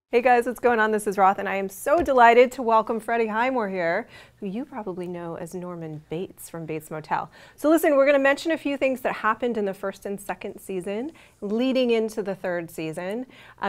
Hey guys, what's going on? This is Roth, and I am so delighted to welcome Freddie Highmore here, who you probably know as Norman Bates from Bates Motel. So listen, we're going to mention a few things that happened in the first and second season, leading into the third season.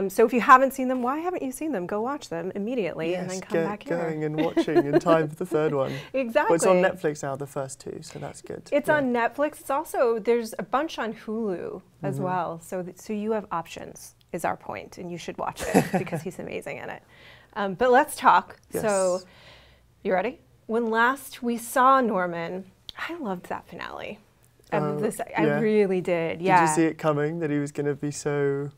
So if you haven't seen them, why haven't you seen them? Go watch them immediately and then come back here. Yes, going and watching in time for the third one. Exactly. Well, it's on Netflix now, the first two, so that's good. It's on Netflix. It's also, there's a bunch on Hulu as well, so you have options. Is our point, and you should watch it because he's amazing in it. But let's talk. Yes. So, you ready? When last we saw Norman, I loved that finale. I really did. Yeah. Did you see it coming, that he was going to be so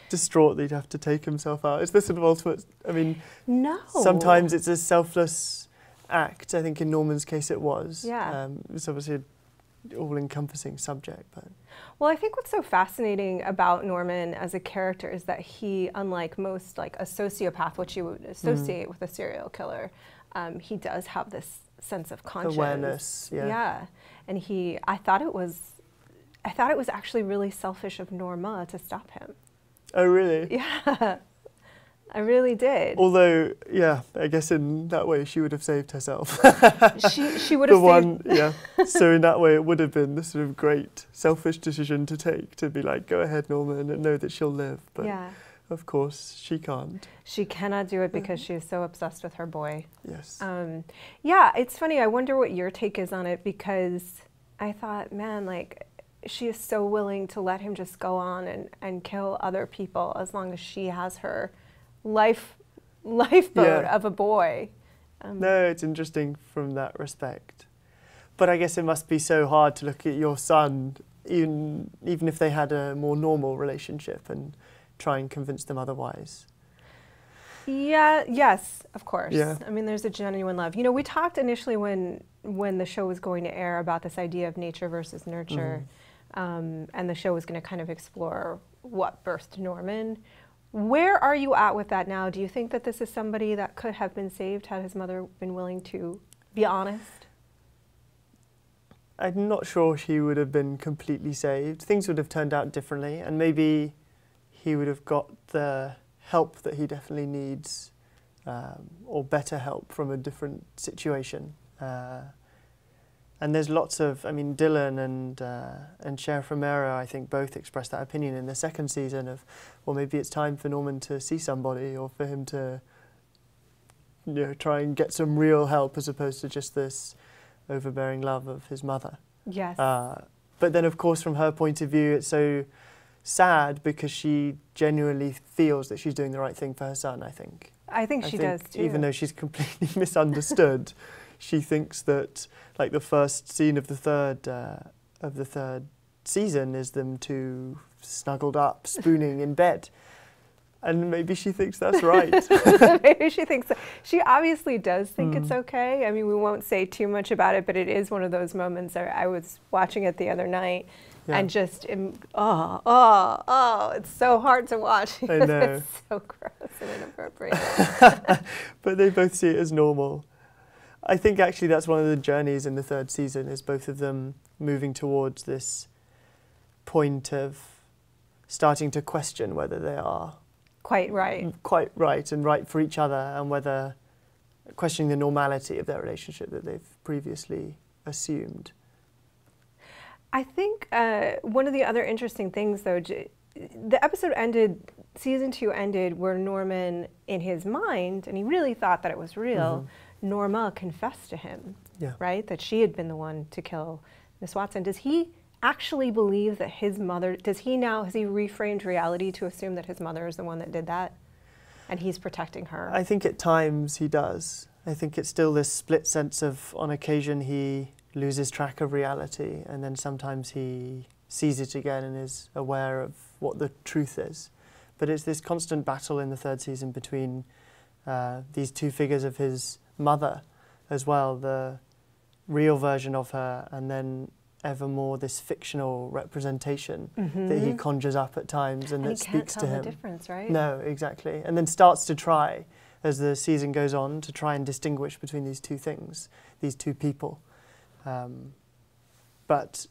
distraught that he'd have to take himself out? Is this an ultimate? I mean, no. Sometimes it's a selfless act. I think in Norman's case it was. Yeah. It's obviously an all-encompassing subject, but. Well, I think what's so fascinating about Norman as a character is that he, unlike most, like a sociopath, which you would associate with a serial killer, he does have this sense of conscience. Awareness, yeah. Yeah, and I thought it was actually really selfish of Norma to stop him. Oh, really? Yeah. I really did. Although, yeah, I guess in that way she would have saved herself. she would have saved... Yeah. So in that way it would have been the sort of great selfish decision to take, to be like, go ahead, Norman, and know that she'll live. But yeah. Of course she can't. She cannot do it because she is so obsessed with her boy. Yes. Yeah, it's funny. I wonder what your take is on it, because I thought, man, like, she is so willing to let him just go on and kill other people as long as she has her lifeboat of a boy. No, it's interesting from that respect. But I guess it must be so hard to look at your son, even if they had a more normal relationship, and try and convince them otherwise. Yeah, yes, of course. Yeah. I mean, there's a genuine love. You know, we talked initially when the show was going to air about this idea of nature versus nurture, and the show was going to kind of explore what birthed Norman. Where are you at with that now? Do you think that this is somebody that could have been saved had his mother been willing to be honest? I'm not sure he would have been completely saved. Things would have turned out differently, and maybe he would have got the help that he definitely needs, or better help from a different situation. And there's lots of, I mean, Dylan and Sheriff Romero, I think, both expressed that opinion in the second season of, well, maybe it's time for Norman to see somebody, or for him to, you know, try and get some real help as opposed to just this overbearing love of his mother. Yes. But then, of course, from her point of view, it's so sad because she genuinely feels that she's doing the right thing for her son, I think. I think she does, too. Even though she's completely misunderstood, she thinks that, like, the first scene of the third season is them two snuggled up, spooning in bed. And maybe she thinks that's right. Maybe she thinks so. She obviously does think it's okay. I mean, we won't say too much about it, but it is one of those moments. I was watching it the other night, and just, it's so hard to watch. I know. It's so gross and inappropriate. But they both see it as normal. I think actually that's one of the journeys in the third season, is both of them moving towards this point of starting to question whether they are quite right and right for each other, and whether questioning the normality of their relationship that they've previously assumed. I think one of the other interesting things, though, the episode ended, season 2 ended, where Norman, in his mind, and he really thought that it was real, Norma confessed to him, right? That she had been the one to kill Miss Watson. Does he actually believe that his mother, has he reframed reality to assume that his mother is the one that did that? And he's protecting her? I think at times he does. I think it's still this split sense of, on occasion he loses track of reality, and then sometimes he sees it again and is aware of what the truth is. But it's this constant battle in the third season between these two figures of his mother as well, the real version of her, and then ever more this fictional representation that he conjures up at times, and that speaks to him. He can't tell the difference, right? No, exactly. And then starts to try, as the season goes on, to try and distinguish between these two things, these two people. But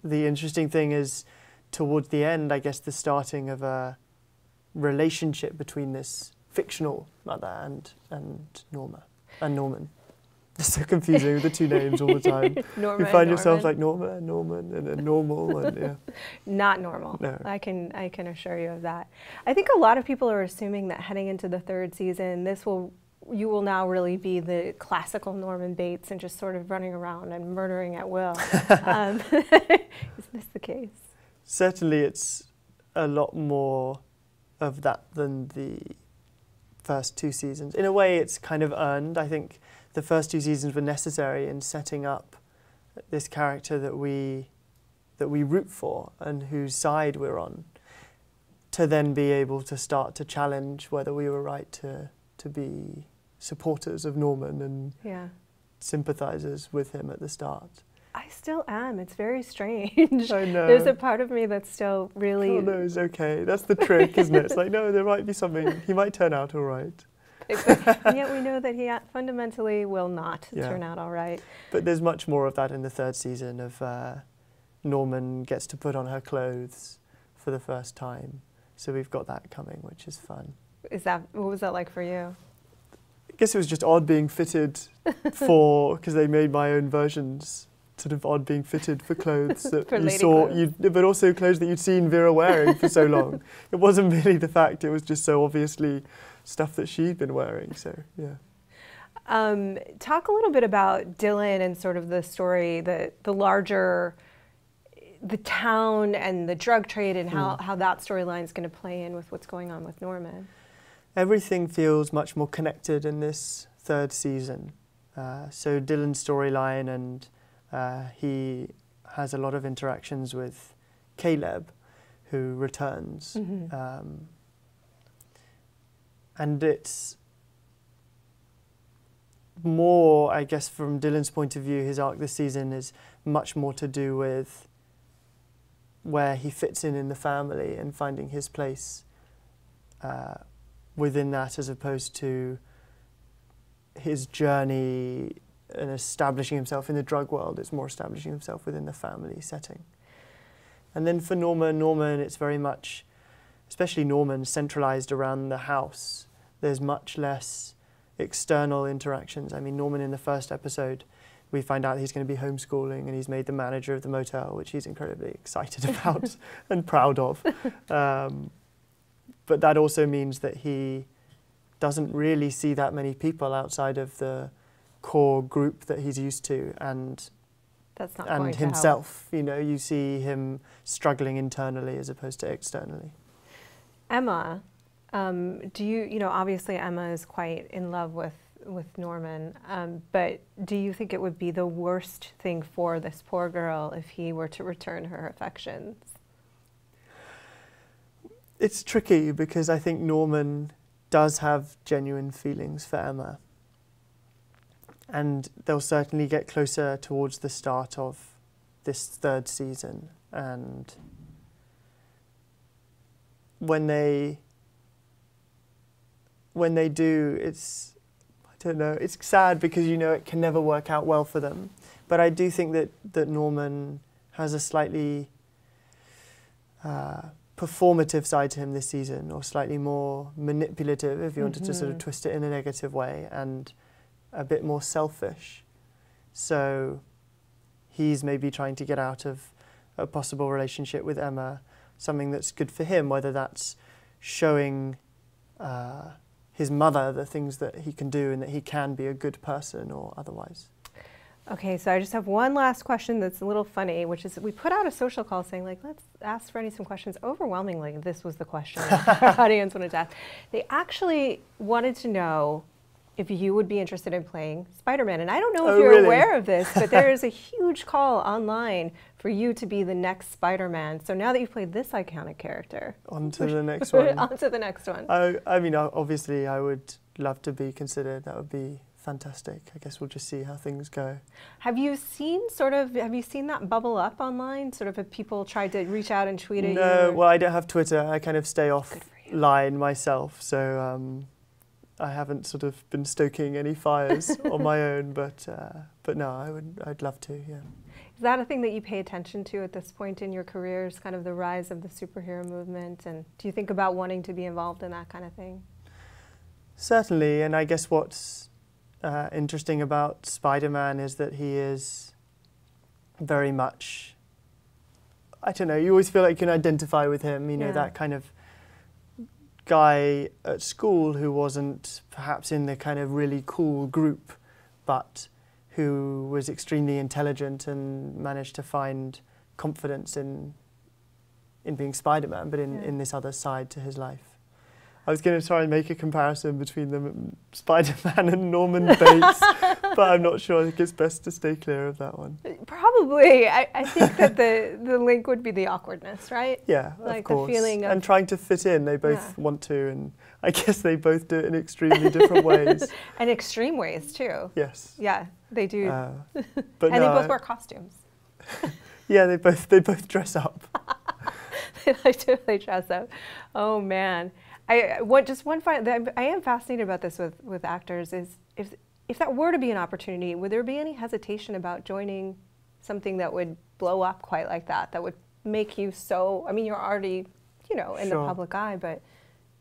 the interesting thing is, towards the end, I guess, the starting of a relationship between this fictional mother and Norman. It's so confusing with the two names all the time. Norma, you find yourself Norman. like Norma, Norman, and then normal, and yeah. Not normal. No. I can assure you of that. I think a lot of people are assuming that heading into the third season, you will now really be the classical Norman Bates and just sort of running around and murdering at will. Is this the case? Certainly, it's a lot more of that than the first two seasons. In a way, it's kind of earned. I think the first two seasons were necessary in setting up this character that we root for and whose side we're on, to then be able to start to challenge whether we were right to be supporters of Norman and sympathisers with him at the start. I still am. It's very strange. I know. There's a part of me that's still really... Oh no, it's okay. That's the trick, isn't it? It's like, no, there might be something. He might turn out all right. And yet we know that he fundamentally will not turn out all right. But there's much more of that in the third season of Norman gets to put on her clothes for the first time. So we've got that coming, which is fun. What was that like for you? I guess it was just odd being fitted because they made my own versions, sort of odd being fitted for clothes that For you lady saw, clothes. but also clothes that you'd seen Vera wearing for so long. It wasn't really the fact, it was just so obviously stuff that she'd been wearing, so yeah. Talk a little bit about Dylan and sort of the story, the larger, the town and the drug trade and how that storyline is going to play in with what's going on with Norman. Everything feels much more connected in this third season. So Dylan's storyline, and he has a lot of interactions with Caleb, who returns. And it's more, I guess, from Dylan's point of view, his arc this season is much more to do with where he fits in the family and finding his place within that, as opposed to his journey and establishing himself in the drug world. It's more establishing himself within the family setting. And then for Norman, it's very much, especially Norman, centralised around the house. There's much less external interactions. I mean, Norman in the first episode, we find out he's going to be homeschooling and he's made the manager of the motel, which he's incredibly excited about and proud of. But that also means that he doesn't really see that many people outside of the core group that he's used to, and that's not going to help. Himself. You know, you see him struggling internally as opposed to externally. Emma, do you know, obviously Emma is quite in love with Norman, but do you think it would be the worst thing for this poor girl if he were to return her affections? It's tricky because I think Norman does have genuine feelings for Emma. And they'll certainly get closer towards the start of this third season. And when they do, it's, I don't know, it's sad because you know it can never work out well for them. But I do think that Norman has a slightly performative side to him this season, or slightly more manipulative, if you wanted to sort of twist it in a negative way, and a bit more selfish. So he's maybe trying to get out of a possible relationship with Emma, something that's good for him, whether that's showing his mother the things that he can do and that he can be a good person or otherwise. Okay, so I just have one last question that's a little funny, which is we put out a social call saying, like, let's ask Freddie some questions. Overwhelmingly, this was the question our audience wanted to ask. They actually wanted to know if you would be interested in playing Spider-Man. And I don't know if you're really? aware of this, but there is a huge call online for you to be the next Spider-Man. So now that you've played this iconic character. On to the next one. On to the next one. I mean, obviously, I would love to be considered. That would be fantastic. I guess we'll just see how things go. Have you seen that bubble up online? Sort of have people tried to reach out and tweet at you? No, well, I don't have Twitter. I kind of stay offline myself. So I haven't sort of been stoking any fires on my own, but no, I'd love to, yeah. Is that a thing that you pay attention to at this point in your careers, kind of the rise of the superhero movement? And do you think about wanting to be involved in that kind of thing? Certainly, and I guess what's interesting about Spider-Man is that he is very much, I don't know, you always feel like you can identify with him, you know, that kind of guy at school who wasn't perhaps in the kind of really cool group, but who was extremely intelligent and managed to find confidence in being Spider-Man, but in this other side to his life. I was going to try and make a comparison between them, Spider-Man and Norman Bates, but I'm not sure. I think it's best to stay clear of that one. Probably. I think that the link would be the awkwardness, right? Yeah, like of course. The feeling of, and trying to fit in. They both want to, and I guess they both do it in extremely different ways. And extreme ways, too. Yes. Yeah, they do. But and they both wear costumes. Yeah, they both dress up. They like to dress up. Oh, man. I am fascinated about this with actors is if that were to be an opportunity, would there be any hesitation about joining something that would blow up quite like that would make you so, I mean, you're already, you know, in the public eye, but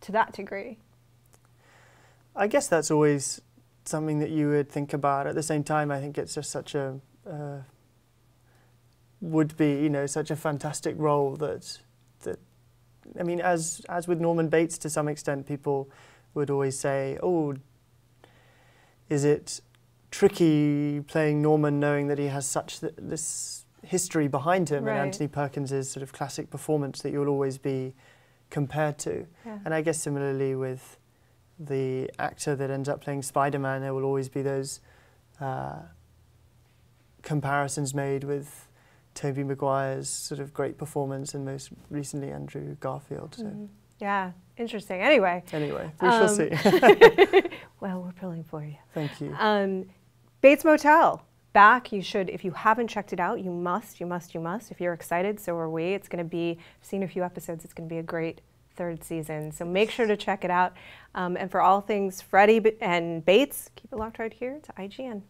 to that degree? I guess that's always something that you would think about. At the same time, I think it's just such a, would be, you know, such a fantastic role that I mean, as with Norman Bates, to some extent, people would always say, oh, is it tricky playing Norman knowing that he has such this history behind him, and Anthony Perkins' sort of classic performance that you'll always be compared to. Yeah. And I guess similarly with the actor that ends up playing Spider-Man, there will always be those comparisons made with Tobey Maguire's sort of great performance, and most recently Andrew Garfield. So. Yeah, interesting. Anyway, we shall see. Well, we're pulling for you. Thank you. Bates Motel, back. You should, if you haven't checked it out, you must. If you're excited, so are we. It's going to be, I've seen a few episodes, it's going to be a great third season. So make sure to check it out. And for all things Freddie and Bates, keep it locked right here to IGN.